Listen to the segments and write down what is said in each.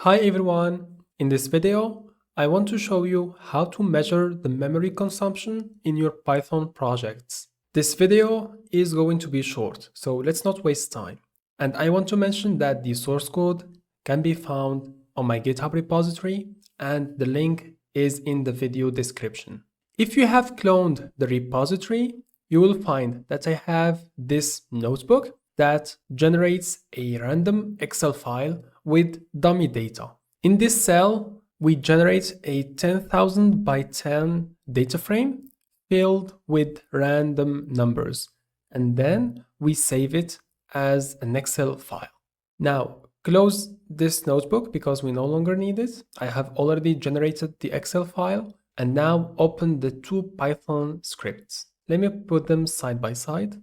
Hi everyone! In this video, I want to show you how to measure the memory consumption in your Python projects. This video is going to be short, so let's not waste time. And I want to mention that the source code can be found on my GitHub repository, and the link is in the video description. If you have cloned the repository, you will find that I have this notebook that generates a random Excel file with dummy data. In this cell, we generate a 10,000 by 10 data frame filled with random numbers, and then we save it as an Excel file. Now, close this notebook because we no longer need it. I have already generated the Excel file, and now open the two Python scripts. Let me put them side by side.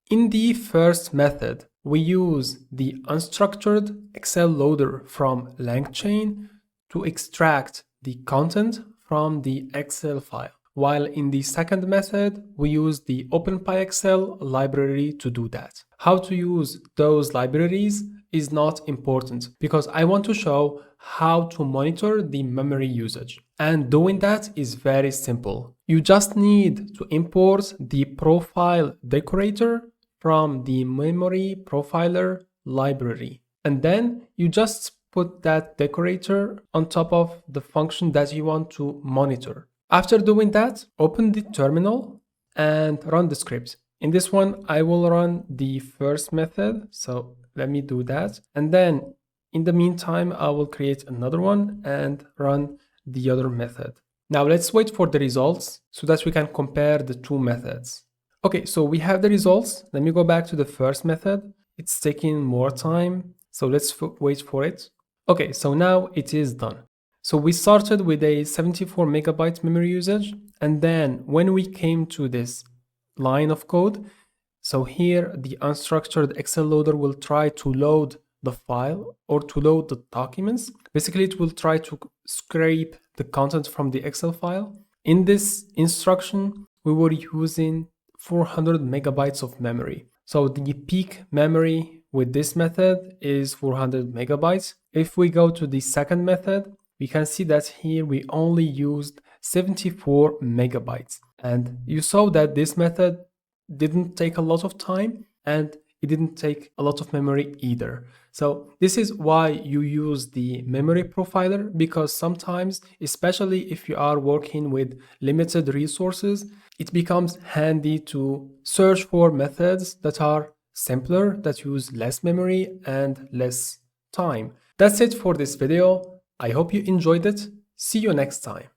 In the first method, we use the unstructured Excel loader from LangChain to extract the content from the Excel file, while in the second method, we use the OpenPyXL library to do that. How to use those libraries is not important because I want to show how to monitor the memory usage. And doing that is very simple. You just need to import the profile decorator from the memory profiler library. And then you just put that decorator on top of the function that you want to monitor. After doing that, open the terminal and run the script. In this one, I will run the first method. So let me do that. And then in the meantime, I will create another one and run the other method. Now let's wait for the results so that we can compare the two methods. Okay, so we have the results. Let me go back to the first method. It's taking more time, so let's wait for it. Okay, so now it is done. So we started with a 74 megabyte memory usage, and then when we came to this line of code, so here the unstructured Excel loader will try to load the file or to load the documents. Basically, it will try to scrape the content from the Excel file. In this instruction, we were using 400 megabytes of memory. So the peak memory with this method is 400 megabytes. If we go to the second method, we can see that here we only used 74 megabytes. And you saw that this method didn't take a lot of time and it didn't take a lot of memory either. So this is why you use the memory profiler, because sometimes, especially if you are working with limited resources, it becomes handy to search for methods that are simpler, that use less memory and less time. That's it for this video. I hope you enjoyed it. See you next time.